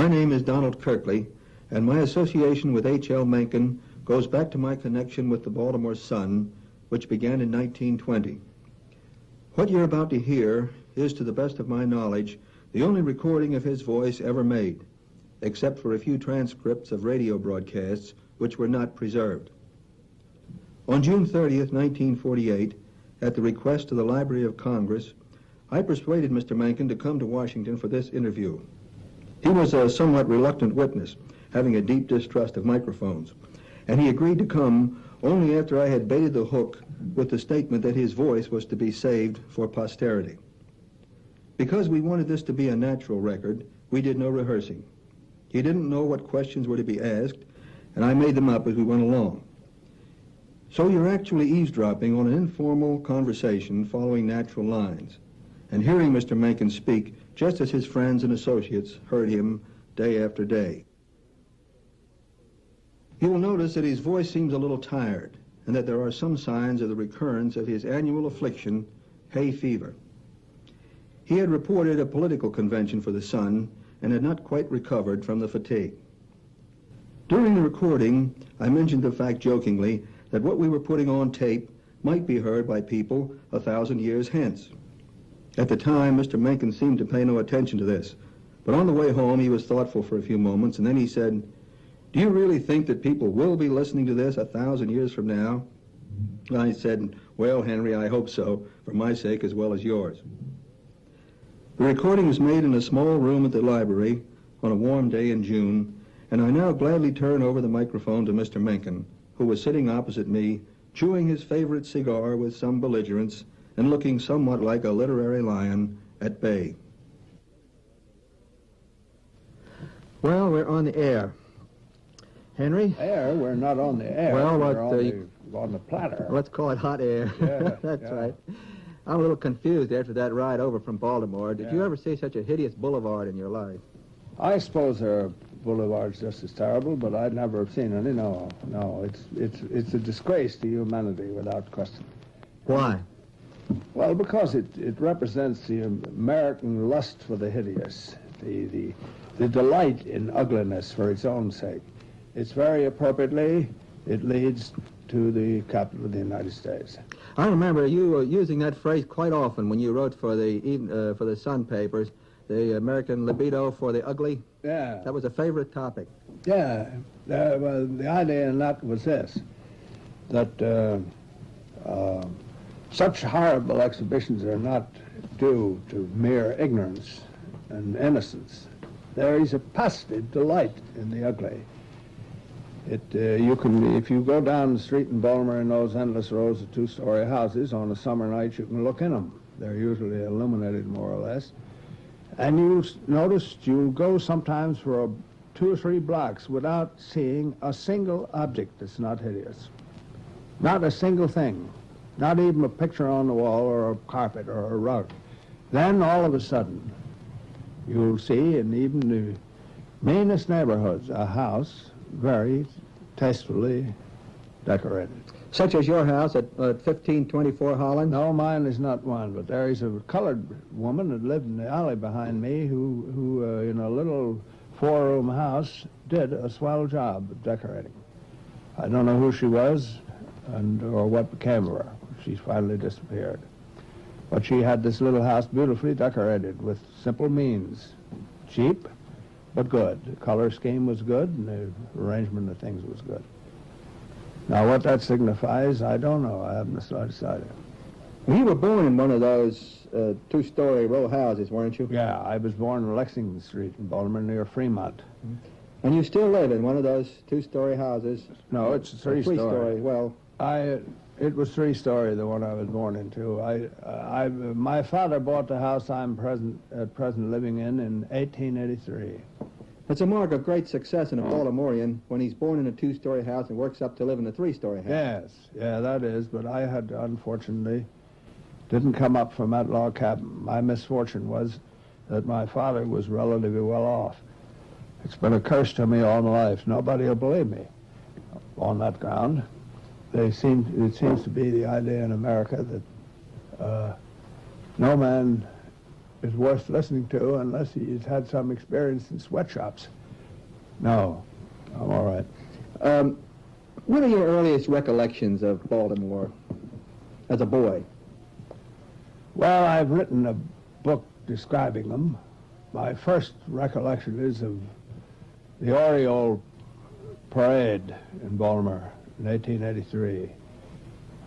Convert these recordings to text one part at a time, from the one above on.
My name is Donald Kirkley, and my association with H.L. Mencken goes back to my connection with the Baltimore Sun, which began in 1920. What you're about to hear is, to the best of my knowledge, the only recording of his voice ever made, except for a few transcripts of radio broadcasts which were not preserved. On June 30th, 1948, at the request of the Library of Congress, I persuaded Mr. Mencken to come to Washington for this interview. He was a somewhat reluctant witness, having a deep distrust of microphones, and he agreed to come only after I had baited the hook with the statement that his voice was to be saved for posterity. Because we wanted this to be a natural record, we did no rehearsing. He didn't know what questions were to be asked, and I made them up as we went along. So you're actually eavesdropping on an informal conversation following natural lines, and hearing Mr. Mencken speak just as his friends and associates heard him day after day. You will notice that his voice seems a little tired, and that there are some signs of the recurrence of his annual affliction, hay fever. He had reported a political convention for the Sun and had not quite recovered from the fatigue. During the recording, I mentioned the fact jokingly that what we were putting on tape might be heard by people 1,000 years hence. At the time, Mr. Mencken seemed to pay no attention to this, but on the way home he was thoughtful for a few moments, and then he said, "Do you really think that people will be listening to this 1,000 years from now?" I said, "Well, Henry, I hope so, for my sake as well as yours." The recording was made in a small room at the library on a warm day in June, and I now gladly turn over the microphone to Mr. Mencken, who was sitting opposite me, chewing his favorite cigar with some belligerence and looking somewhat like a literary lion at bay. Well, we're on the air. Henry? Air? We're not on the air. Well, we're on the platter. Let's call it hot air. Yeah, That's yeah. right. I'm a little confused after that ride over from Baltimore. Did you ever see such a hideous boulevard in your life? I suppose there are boulevards just as terrible, but I'd never have seen any. No. It's a disgrace to humanity without question. Why? Well, because it represents the American lust for the hideous, the delight in ugliness for its own sake. It's very appropriately, it leads to the capital of the United States. I remember you using that phrase quite often when you wrote for the Sun papers, the American libido for the ugly. Yeah. That was a favorite topic. Yeah. Well, the idea in that was this, that such horrible exhibitions are not due to mere ignorance and innocence. There is a positive delight in the ugly. If you go down the street in Baltimore in those endless rows of two-story houses on a summer night, you can look in them. They're usually illuminated more or less. And you notice you'll go sometimes for 2 or 3 blocks without seeing a single object that's not hideous. Not a single thing. Not even a picture on the wall or a carpet or a rug. Then all of a sudden, you'll see in even the meanest neighborhoods a house very tastefully decorated. Such as your house at 1524 Holland? No, mine is not one, but there is a colored woman that lived in the alley behind me who in a little 4-room house did a swell job of decorating. I don't know who she was or what became of her. She's finally disappeared. But she had this little house beautifully decorated with simple means. Cheap, but good. The color scheme was good, and the arrangement of things was good. Now, what that signifies, I don't know. I haven't decided. You were born in one of those 2-story row houses, weren't you? Yeah, I was born in Lexington Street in Baltimore near Fremont. And you still live in one of those 2-story houses? No, it's a 3-story. 3-story, well... It was 3-story, the one I was born into. My father bought the house I'm at present living in 1883. It's a mark of great success in a Baltimorean when he's born in a 2-story house and works up to live in a 3-story house. Yes, yeah, that is, but I had, unfortunately, didn't come up from that log cabin. My misfortune was that my father was relatively well off. It's been a curse to me all my life. Nobody will believe me on that ground. It seems to be the idea in America that no man is worth listening to unless he's had some experience in sweatshops. No, I'm all right. What are your earliest recollections of Baltimore as a boy? Well, I've written a book describing them. My first recollection is of the Oriole Parade in Baltimore in 1883.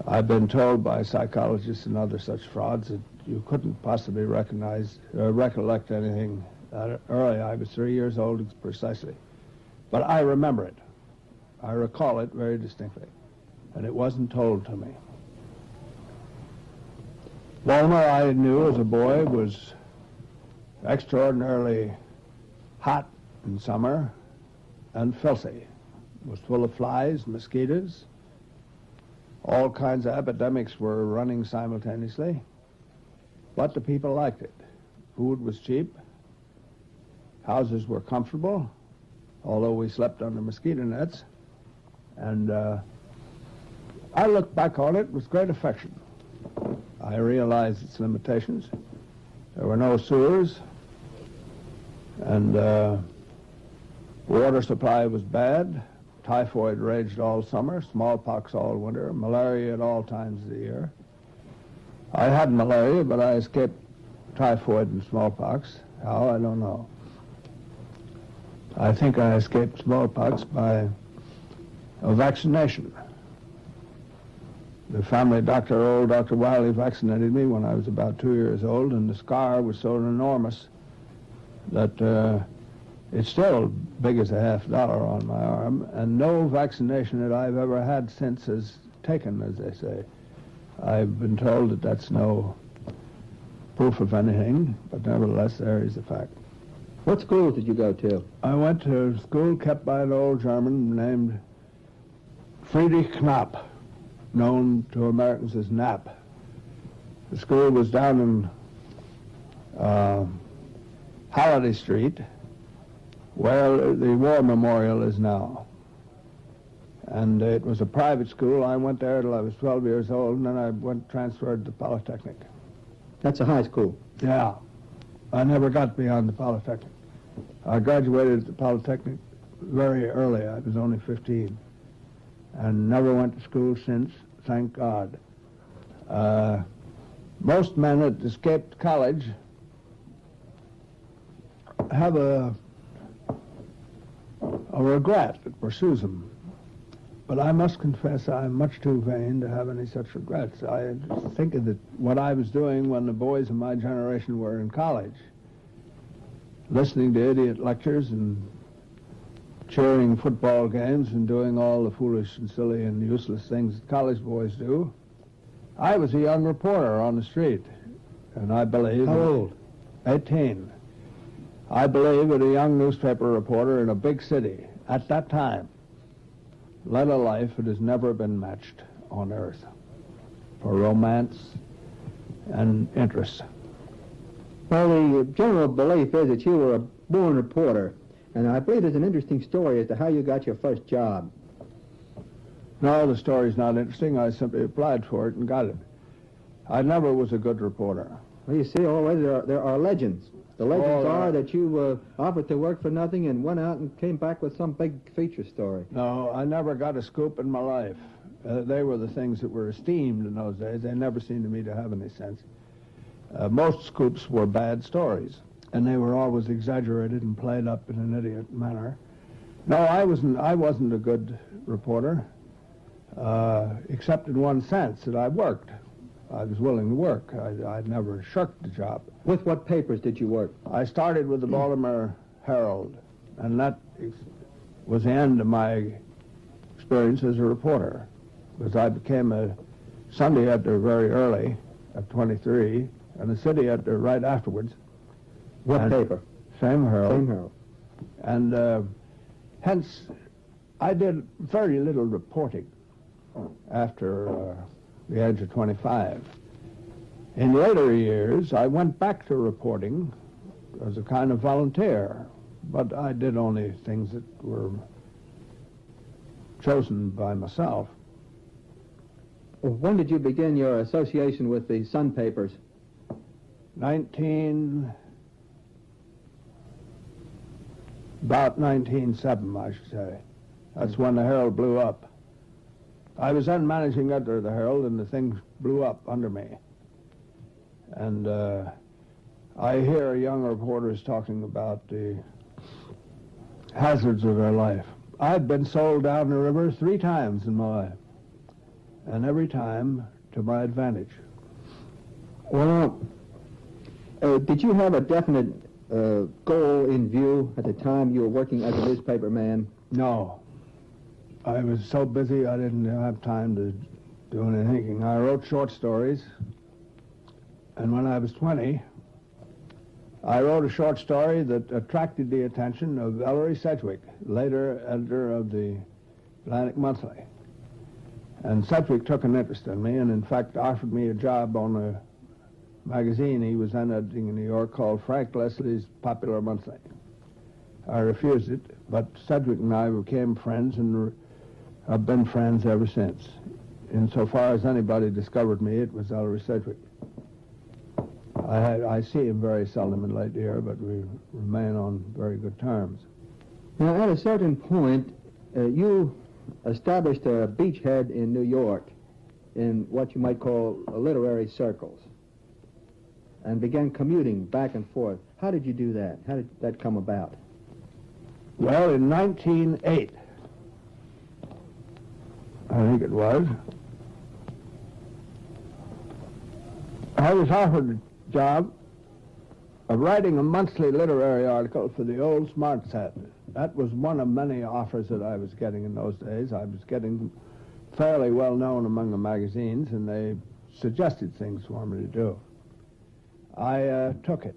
I've been told by psychologists and other such frauds that you couldn't possibly recollect anything that early. I was 3 years old precisely. But I remember it. I recall it very distinctly. And it wasn't told to me. Baltimore, I knew as a boy, was extraordinarily hot in summer and filthy. It was full of flies, mosquitoes. All kinds of epidemics were running simultaneously. But the people liked it. Food was cheap. Houses were comfortable, although we slept under mosquito nets. And I look back on it with great affection. I realized its limitations. There were no sewers, and water supply was bad. Typhoid raged all summer, smallpox all winter, malaria at all times of the year. I had malaria, but I escaped typhoid and smallpox. How, I don't know. I think I escaped smallpox by a vaccination. The family doctor, old Dr. Wiley, vaccinated me when I was about 2 years old, and the scar was so enormous that it's still big as $50 on my arm, and no vaccination that I've ever had since has taken, as they say. I've been told that that's no proof of anything, but nevertheless, there is a fact. What schools did you go to? I went to a school kept by an old German named Friedrich Knapp, known to Americans as Knapp. The school was down in Halliday Street, where the War Memorial is now. And it was a private school. I went there till I was 12 years old, and then I transferred to Polytechnic. That's a high school. Yeah. I never got beyond the Polytechnic. I graduated at the Polytechnic very early. I was only 15. And never went to school since, thank God. Most men that escaped college have a regret that pursues them. But I must confess I'm much too vain to have any such regrets. I think of what I was doing when the boys of my generation were in college, listening to idiot lectures and cheering football games and doing all the foolish and silly and useless things that college boys do. I was a young reporter on the street, and I believe... How old? 18. I believe that a young newspaper reporter in a big city at that time led a life that has never been matched on earth for romance and interest. Well, the general belief is that you were a born reporter, and I believe there's an interesting story as to how you got your first job. No, the story's not interesting. I simply applied for it and got it. I never was a good reporter. Well, you see, already there are legends. The legends are that you offered to work for nothing and went out and came back with some big feature story. No, I never got a scoop in my life. They were the things that were esteemed in those days. They never seemed to me to have any sense. Most scoops were bad stories, and they were always exaggerated and played up in an idiot manner. No, I wasn't a good reporter, except in one sense, that I worked. I was willing to work. I'd never shirked the job. With what papers did you work? I started with the Baltimore Herald, and that was the end of my experience as a reporter, because I became a Sunday editor very early, at 23, and a city editor right afterwards. What paper? Same Herald. Same Herald. And hence, I did very little reporting after the age of 25. In later years, I went back to reporting as a kind of volunteer, but I did only things that were chosen by myself. Well, when did you begin your association with the Sun papers? about 1907, I should say. That's when the Herald blew up. I was then managing editor of the Herald, and the thing blew up under me. And I hear young reporters talking about the hazards of their life. I've been sold down the river 3 times in my life, and every time to my advantage. Well, did you have a definite goal in view at the time you were working as a newspaper man? No. I was so busy I didn't have time to do any thinking. I wrote short stories, and when I was 20, I wrote a short story that attracted the attention of Ellery Sedgwick, later editor of the Atlantic Monthly. And Sedgwick took an interest in me and, in fact, offered me a job on a magazine he was then editing in New York called Frank Leslie's Popular Monthly. I refused it, but Sedgwick and I became friends and have been friends ever since. Insofar as anybody discovered me, it was Ellery Sedgwick. I see him very seldom in late year, but we remain on very good terms. Now, at a certain point, you established a beachhead in New York in what you might call literary circles and began commuting back and forth. How did you do that? How did that come about? Well, in 1908, I think it was, I was offered a job of writing a monthly literary article for the old Smart Set. That was one of many offers that I was getting in those days. I was getting fairly well known among the magazines, and they suggested things for me to do. I took it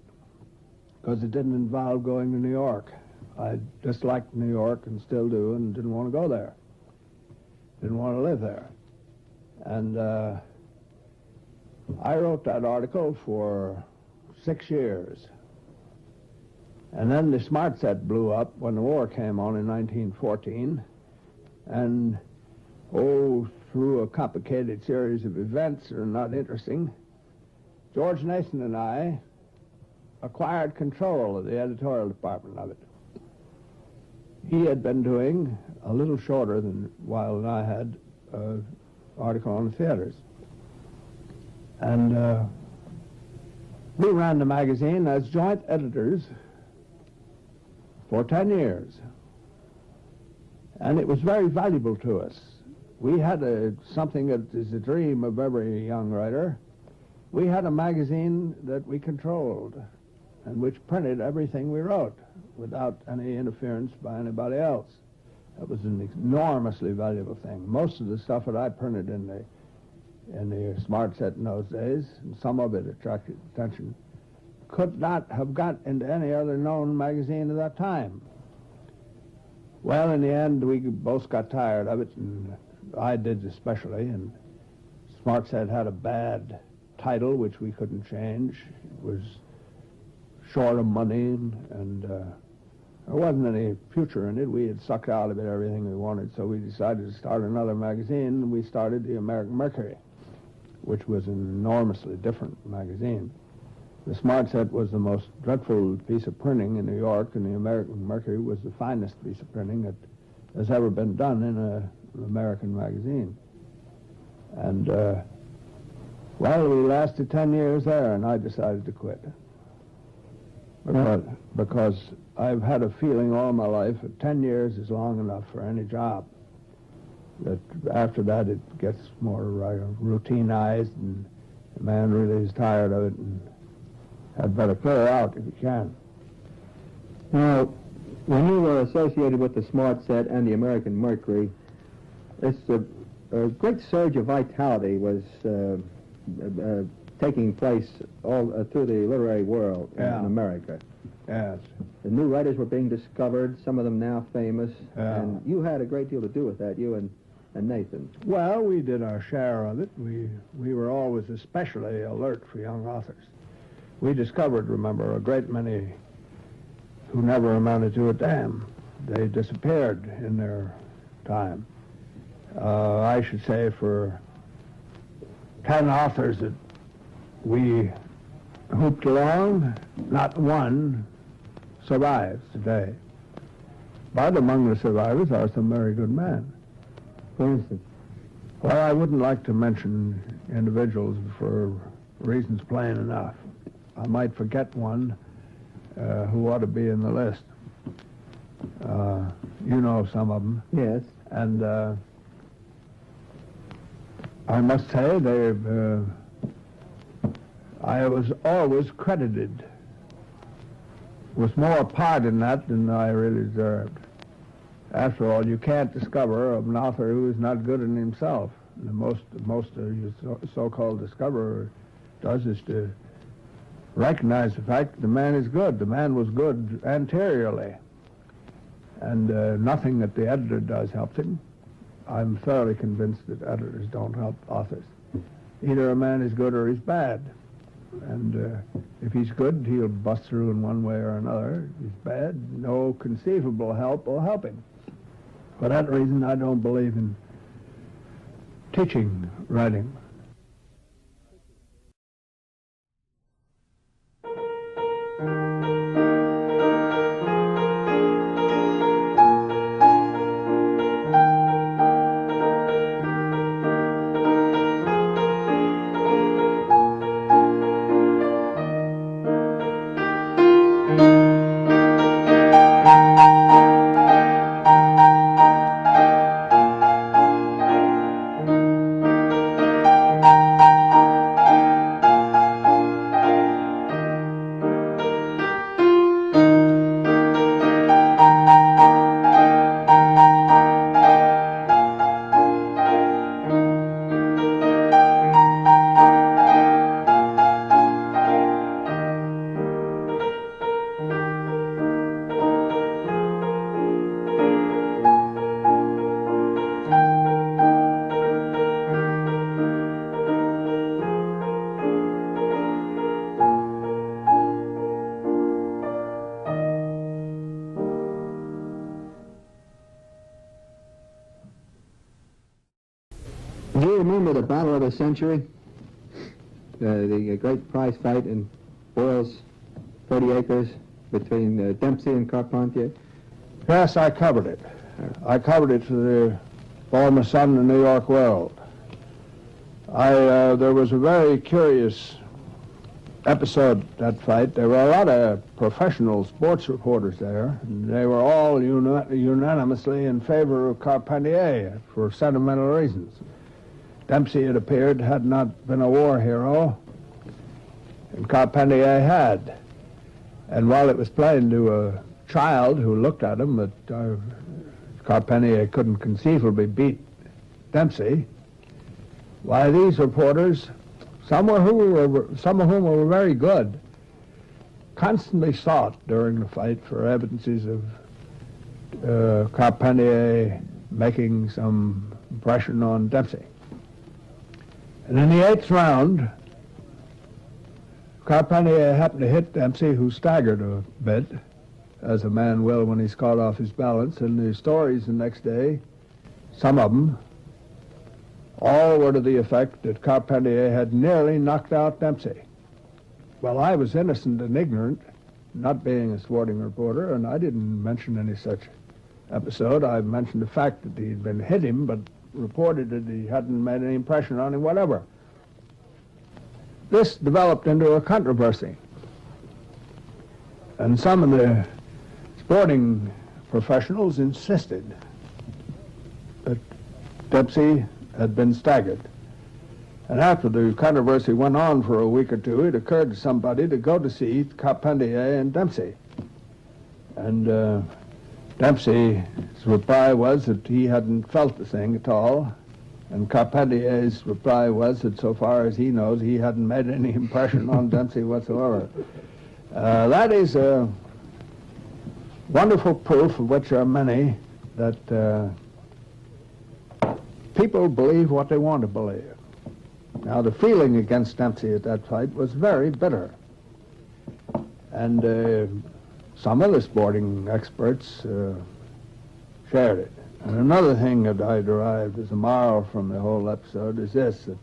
because it didn't involve going to New York. I disliked New York and still do, and didn't want to go there. Didn't want to live there. And I wrote that article for 6 years. And then the Smart Set blew up when the war came on in 1914. And, through a complicated series of events that are not interesting, George Nason and I acquired control of the editorial department of it. He had been doing a little shorter than while I had an article on the theaters. And we ran the magazine as joint editors for 10 years. And it was very valuable to us. We had something that is a dream of every young writer. We had a magazine that we controlled and which printed everything we wrote without any interference by anybody else. That was an enormously valuable thing. Most of the stuff that I printed in the Smart Set in those days, and some of it attracted attention, could not have got into any other known magazine at that time. Well, in the end, we both got tired of it, and I did especially, and Smart Set had a bad title, which we couldn't change. It was short of money, and there wasn't any future in it. We had sucked out of it everything we wanted, so we decided to start another magazine, and we started the American Mercury, which was an enormously different magazine. The Smart Set was the most dreadful piece of printing in New York, and the American Mercury was the finest piece of printing that has ever been done in an American magazine. And, well, we lasted 10 years there, and I decided to quit. Because I've had a feeling all my life that 10 years is long enough for any job. That after that it gets more routinized, and the man really is tired of it and had better clear out if he can. Now, when you were associated with the Smart Set and the American Mercury, it's a great surge of vitality was taking place all through the literary world in America. Yes. The new writers were being discovered, some of them now famous, and you had a great deal to do with that, you and Nathan. Well, we did our share of it. We were always especially alert for young authors. We discovered, remember, a great many who never amounted to a damn. They disappeared in their time. I should say for 10 authors that we hooped along, not one survives today. But among the survivors are some very good men. For instance? Well, I wouldn't like to mention individuals for reasons plain enough. I might forget one who ought to be in the list. You know some of them. Yes. And I must say I was always credited with more part in that than I really deserved. After all, you can't discover an author who is not good in himself. The most your so-called discoverer does is to recognize the fact that the man is good. The man was good anteriorly. And nothing that the editor does helps him. I'm thoroughly convinced that editors don't help authors. Either a man is good or he's bad. And if he's good, he'll bust through in one way or another. If he's bad, no conceivable help will help him. For that reason, I don't believe in teaching writing. Do you remember the Battle of the Century? The great prize fight in Boyle's 30 acres between Dempsey and Carpentier? Yes, I covered it. I covered it for the Baltimore Sun and the New York World. There was a very curious episode, that fight. There were a lot of professional sports reporters there, and they were all unanimously in favor of Carpentier for sentimental reasons. Dempsey, it appeared, had not been a war hero, and Carpentier had. And while it was plain to a child who looked at him that Carpentier couldn't conceivably beat Dempsey, why, these reporters, some of whom were very good, constantly sought during the fight for evidences of Carpentier making some impression on Dempsey. And in the 8th round, Carpentier happened to hit Dempsey, who staggered a bit, as a man will when he's caught off his balance. And the stories the next day, some of them, all were to the effect that Carpentier had nearly knocked out Dempsey. Well, I was innocent and ignorant, not being a sporting reporter, and I didn't mention any such episode. I mentioned the fact that he'd been hit him, but reported that he hadn't made any impression on him whatever. This developed into a controversy. And some of the sporting professionals insisted that Dempsey had been staggered. And after the controversy went on for a week or two, it occurred to somebody to go to see Carpentier and Dempsey. And Dempsey's reply was that he hadn't felt the thing at all, and Carpentier's reply was that so far as he knows, he hadn't made any impression on Dempsey whatsoever. That is a wonderful proof, of which are many, that people believe what they want to believe. Now, the feeling against Dempsey at that fight was very bitter. And some of the sporting experts shared it. And another thing that I derived as a moral from the whole episode is this, that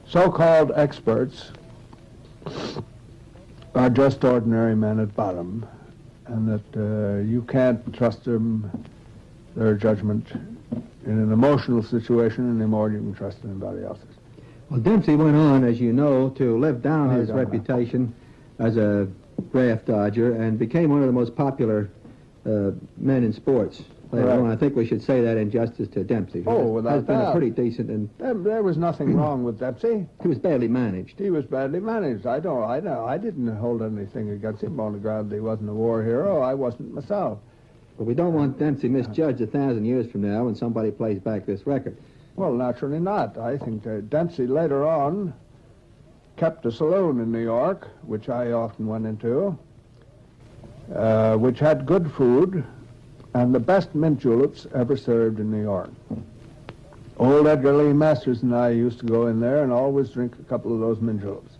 so-called experts are just ordinary men at bottom, and that you can't trust them, their judgment in an emotional situation any more than you can trust anybody else's. Well, Dempsey went on, as you know, to live down his reputation as a draft dodger and became one of the most popular men in sports. Later on, I think we should say that in justice to Dempsey. Oh, without has been doubt. a pretty decent and There was nothing wrong with Dempsey. he was badly managed. He was badly managed. I didn't hold anything against him on the ground that he wasn't a war hero. I wasn't myself. But we don't want Dempsey misjudged 1,000 years from now when somebody plays back this record. Well, naturally not. I think that Dempsey later on kept a saloon in New York, which I often went into, which had good food and the best mint juleps ever served in New York. Old Edgar Lee Masters and I used to go in there and always drink a couple of those mint juleps.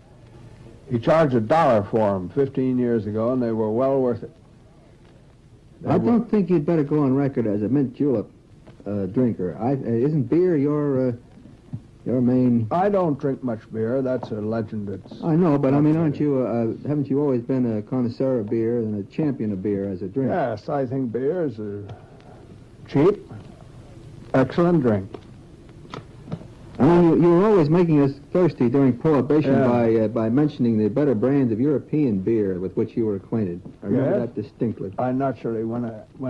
He charged $1 for them 15 years ago, and they were well worth it. I don't think you'd better go on record as a mint julep drinker. Isn't beer your main... I don't drink much beer. That's a legend that's... I know, but I mean, aren't you, haven't you always been a connoisseur of beer and a champion of beer as a drink? Yes, I think beer is a cheap, excellent drink. I mean, you were always making us thirsty during Prohibition by mentioning the better brands of European beer with which you were acquainted. I remember that distinctly. I naturally, when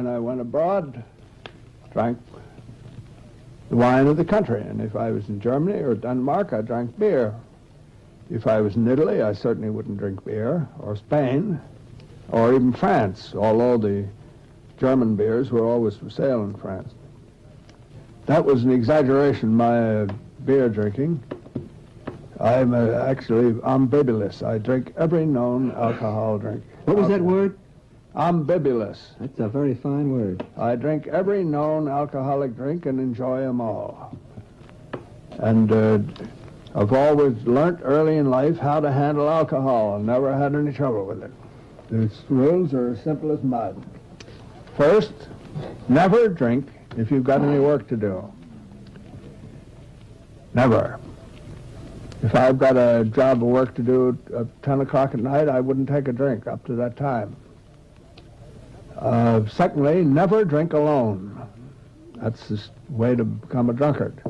I went abroad, drank the wine of the country. And if I was in Germany or Denmark, I drank beer. If I was in Italy, I certainly wouldn't drink beer, or Spain, or even France, although the German beers were always for sale in France. That was an exaggeration, my beer drinking. I'm actually ambivalent. I drink every known alcohol drink. What was that word? Ambivalent. That's a very fine word. I drink every known alcoholic drink and enjoy them all. And I've always learnt early in life how to handle alcohol and never had any trouble with it. The rules are as simple as mud. First, never drink if you've got any work to do. Never. If I've got a job of work to do at 10 o'clock at night, I wouldn't take a drink up to that time. Secondly, never drink alone. That's the way to become a drunkard.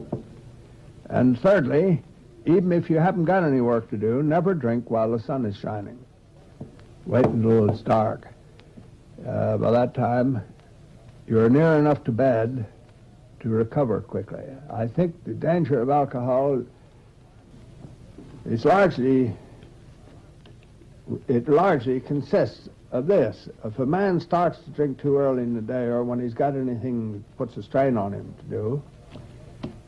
And thirdly, even if you haven't got any work to do, never drink while the sun is shining. Wait until it's dark. By that time, you're near enough to bed to recover quickly. I think the danger of alcohol is largely consists of this. If a man starts to drink too early in the day, or when he's got anything that puts a strain on him to do,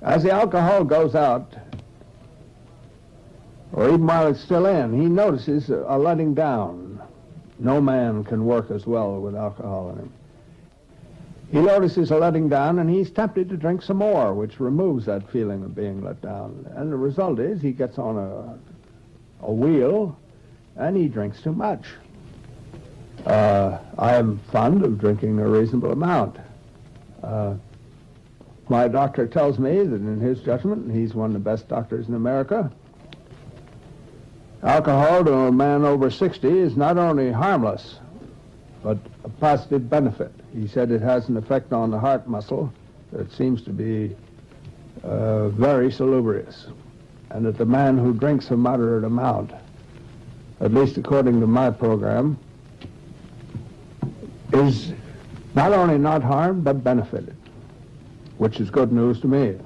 as the alcohol goes out, or even while it's still in, he notices a letting down. No man can work as well with alcohol in him. He notices a letting down, and he's tempted to drink some more, which removes that feeling of being let down. And the result is he gets on a wheel, and he drinks too much. I am fond of drinking a reasonable amount. My doctor tells me that in his judgment, and he's one of the best doctors in America, alcohol to a man over 60 is not only harmless, but a positive benefit. He said it has an effect on the heart muscle that seems to be very salubrious, and that the man who drinks a moderate amount, at least according to my program, is not only not harmed, but benefited, which is good news to me.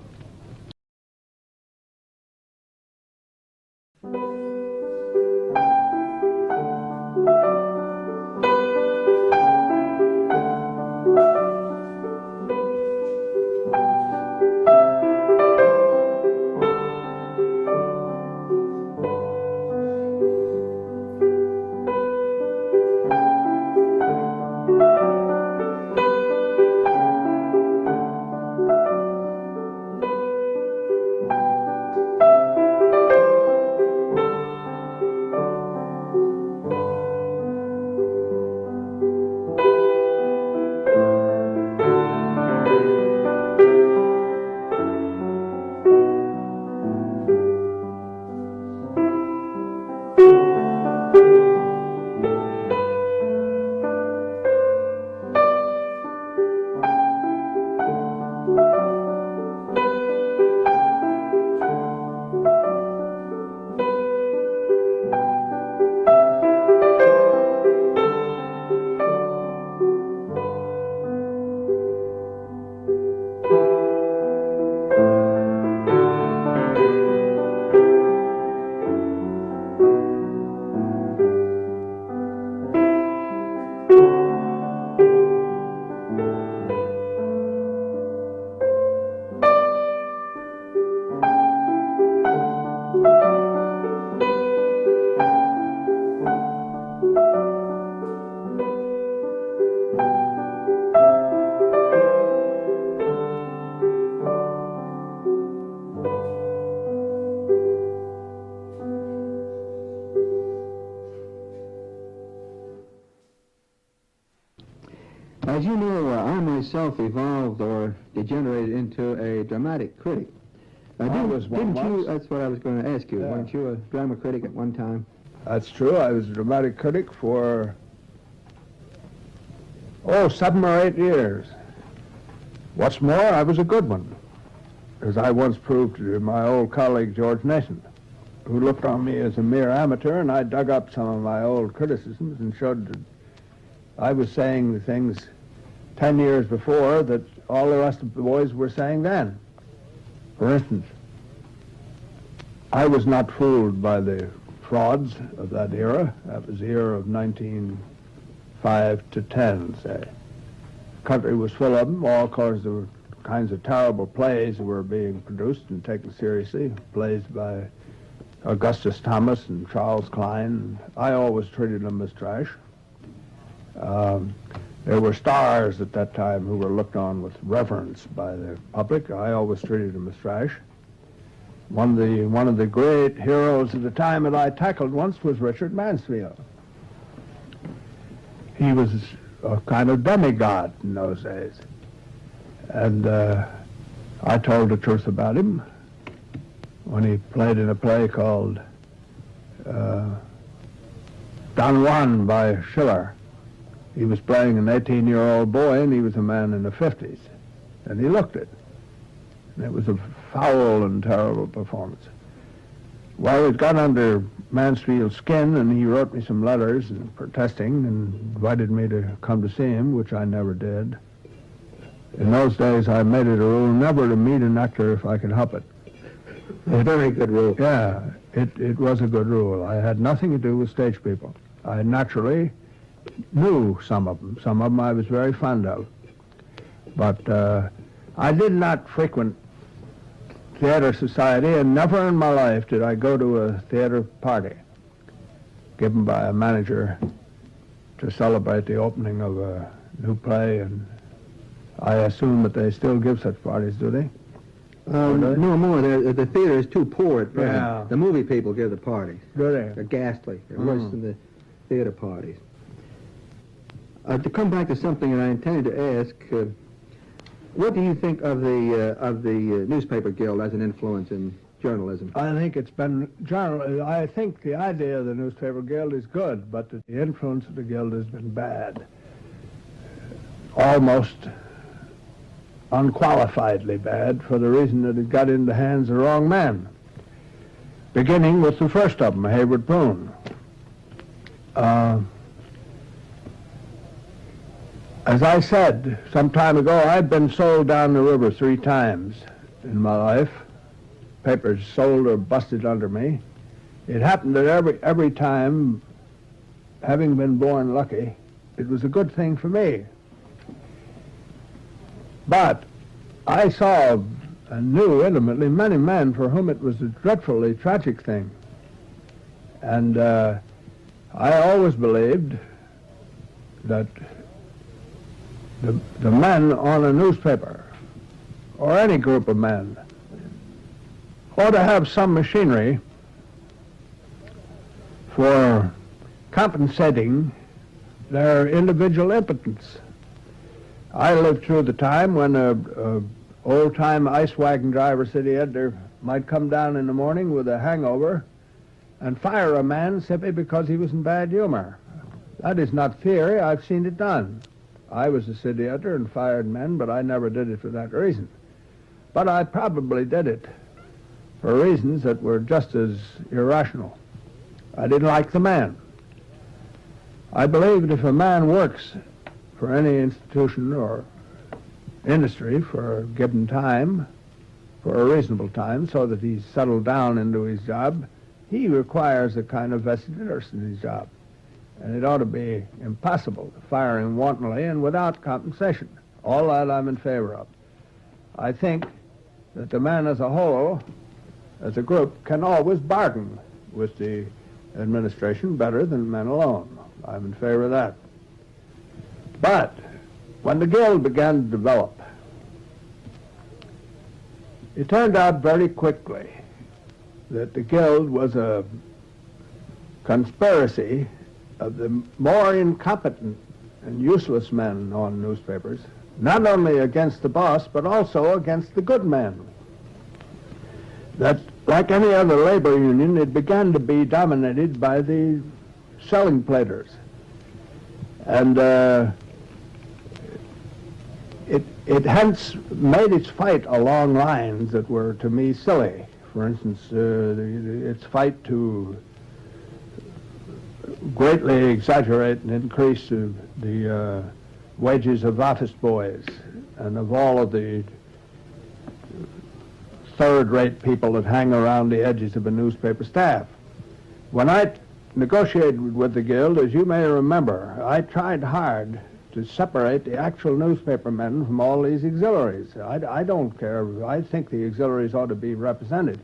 As you know, I myself evolved or degenerated into a dramatic critic. Didn't you? That's what I was going to ask you. Yeah. Weren't you a drama critic at one time? That's true. I was a dramatic critic for, 7 or 8 years. What's more, I was a good one, as I once proved to my old colleague George Nason, who looked on me as a mere amateur, and I dug up some of my old criticisms and showed that I was saying the things 10 years before that all the rest of the boys were saying then. For instance, I was not fooled by the frauds of that era. That was the era of 1905 to 10, say. The country was full of them, all because there were kinds of terrible plays that were being produced and taken seriously, plays by Augustus Thomas and Charles Klein. I always treated them as trash. There were stars at that time who were looked on with reverence by the public. I always treated them as trash. One of the great heroes of the time that I tackled once was Richard Mansfield. He was a kind of demigod in those days. And I told the truth about him when he played in a play called Don Juan by Schiller. He was playing an 18-year-old boy, and he was a man in the 50s. And he looked it. And it was a foul and terrible performance. Well, it got under Mansfield's skin, and he wrote me some letters protesting and invited me to come to see him, which I never did. In those days, I made it a rule never to meet an actor if I could help it. A very good rule. Yeah, it was a good rule. I had nothing to do with stage people. I naturally knew some of them. Some of them I was very fond of. But I did not frequent theater society, and never in my life did I go to a theater party given by a manager to celebrate the opening of a new play, and I assume that they still give such parties, do they? No more. The theater is too poor at present. Yeah. The movie people give the parties. Do they? They're ghastly. They're worse than the theater parties. To come back to something that I intended to ask, what do you think of the newspaper guild as an influence in journalism? I think it's been I think the idea of the newspaper guild is good, but the influence of the guild has been bad. Almost unqualifiedly bad, for the reason that it got into the hands of the wrong men. Beginning with the first of them, Hayward Boone. As I said some time ago, I've been sold down the river 3 times in my life. Papers sold or busted under me. It happened that every time, having been born lucky, it was a good thing for me. But I saw and knew intimately many men for whom it was a dreadfully tragic thing. And I always believed that the men on a newspaper, or any group of men, ought to have some machinery for compensating their individual impotence. I lived through the time when a old-time ice wagon driver city editor might come down in the morning with a hangover and fire a man simply because he was in bad humor. That is not theory. I've seen it done. I was a city editor and fired men, but I never did it for that reason. But I probably did it for reasons that were just as irrational. I didn't like the man. I believe that if a man works for any institution or industry for a given time, for a reasonable time, so that he's settled down into his job, he requires a kind of vested interest in his job. And it ought to be impossible to fire him wantonly and without compensation. All that I'm in favor of. I think that the man as a whole, as a group, can always bargain with the administration better than men alone. I'm in favor of that. But when the guild began to develop, it turned out very quickly that the guild was a conspiracy of the more incompetent and useless men on newspapers, not only against the boss, but also against the good men. That, like any other labor union, it began to be dominated by the selling platers. And it hence made its fight along lines that were, to me, silly. For instance, its fight to greatly exaggerate and increase the wages of office boys and of all of the third-rate people that hang around the edges of a newspaper staff. When I negotiated with the Guild, as you may remember, I tried hard to separate the actual newspaper men from all these auxiliaries. I don't care. I think the auxiliaries ought to be represented.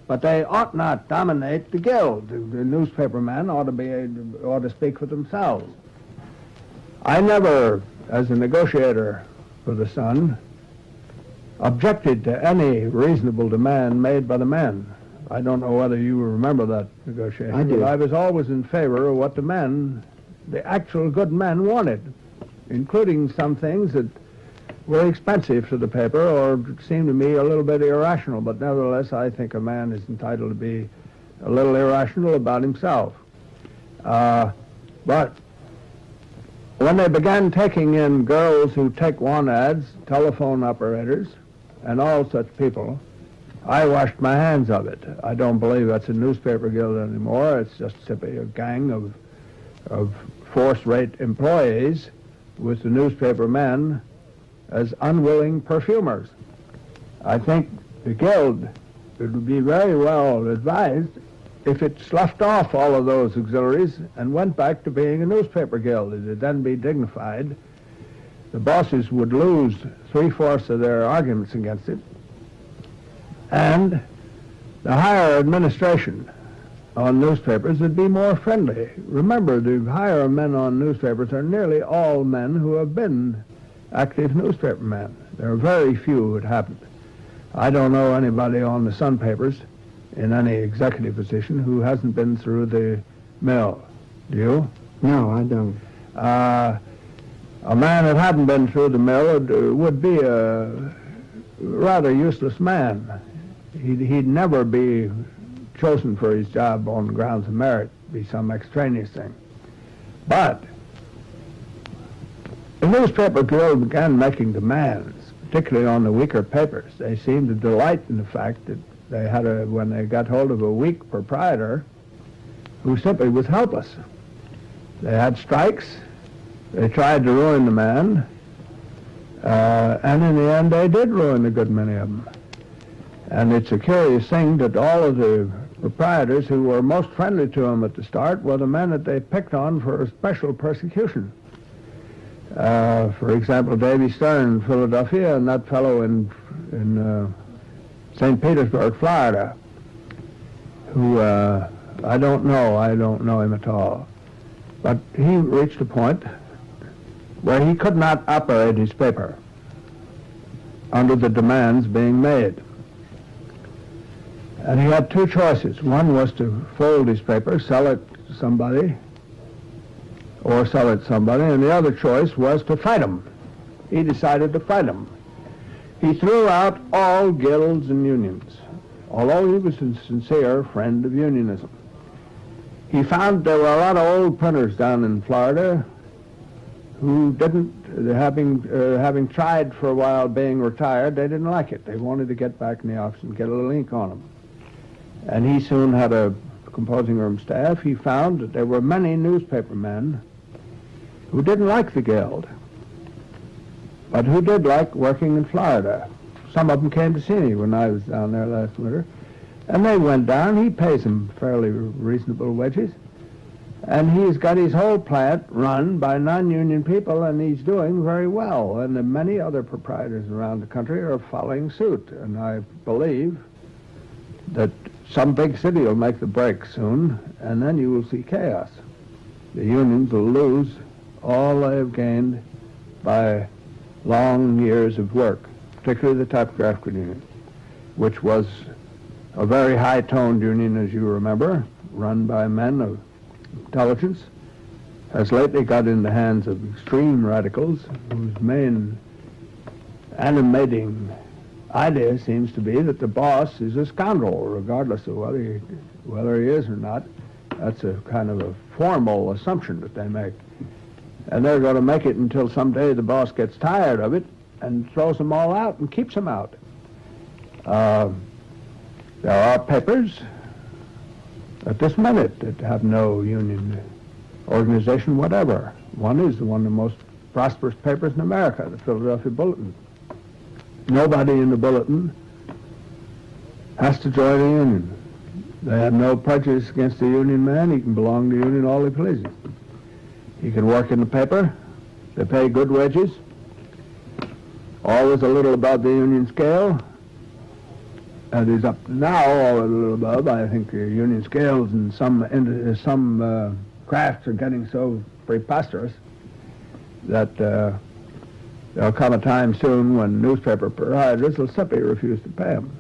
But they ought not dominate the Guild. The newspaper men ought to speak for themselves. I never, as a negotiator for the Sun, objected to any reasonable demand made by the men. I don't know whether you remember that negotiation. I do. But I was always in favor of what the actual good men wanted, including some things that were expensive to the paper or seemed to me a little bit irrational, but nevertheless I think a man is entitled to be a little irrational about himself. But when they began taking in girls who take one ads, telephone operators, and all such people, I washed my hands of it. I don't believe that's a newspaper guild anymore. It's just simply a gang of force-rate employees with the newspaper men as unwilling perfumers. I think the Guild would be very well advised if it sloughed off all of those auxiliaries and went back to being a newspaper guild. It would then be dignified. The bosses would lose 3/4 of their arguments against it. And the higher administration on newspapers would be more friendly. Remember, the higher men on newspapers are nearly all men who have been active newspaper men. There are very few that haven't. I don't know anybody on the Sun papers in any executive position who hasn't been through the mill. Do you? No, I don't. A man that hadn't been through the mill would be a rather useless man. He'd never be chosen for his job on grounds of merit, be some extraneous thing. But the newspaper guild began making demands, particularly on the weaker papers. They seemed to delight in the fact that they had when they got hold of a weak proprietor who simply was helpless. They had strikes. They tried to ruin the man. And in the end, they did ruin a good many of them. And it's a curious thing that all of the proprietors who were most friendly to him at the start were the men that they picked on for special persecution. For example, Davy Stern in Philadelphia and that fellow in St. Petersburg, Florida, who I don't know him at all. But he reached a point where he could not operate his paper under the demands being made. And he had two choices. One was to fold his paper, sell it to somebody, or sell it to somebody, and the other choice was to fight him. He decided to fight him. He threw out all guilds and unions, although he was a sincere friend of unionism. He found there were a lot of old printers down in Florida who didn't, having tried for a while being retired, they didn't like it. They wanted to get back in the office and get a little ink on them. And he soon had a composing room staff. He found that there were many newspaper men who didn't like the Guild, but who did like working in Florida. Some of them came to see me when I was down there last winter, and they went down. He pays them fairly reasonable wages, and he's got his whole plant run by non-union people, and he's doing very well. And many other proprietors around the country are following suit, and I believe that some big city will make the break soon, and then you will see chaos. The unions will lose all they have gained by long years of work, particularly the typographical union, which was a very high-toned union, as you remember, run by men of intelligence, has lately got in the hands of extreme radicals whose main animating idea seems to be that the boss is a scoundrel, regardless of whether he is or not. That's a kind of a formal assumption that they make. And they're going to make it until someday the boss gets tired of it and throws them all out and keeps them out. There are papers at this minute that have no union organization whatever. One is one of the most prosperous papers in America, the Philadelphia Bulletin. Nobody in the Bulletin has to join the union. They have no prejudice against the union man. He can belong to the union all he pleases. He can work in the paper. They pay good wages. Always a little above the union scale. And he's up now a little above. I think the union scales in some crafts are getting so preposterous that there'll come a time soon when newspaper proprietors will simply refuse to pay them.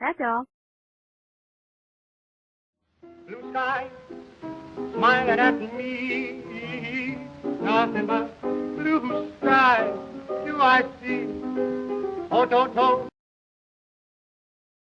That's all. Blue sky, smiling at me, nothing but blue sky do I see. Oh, to,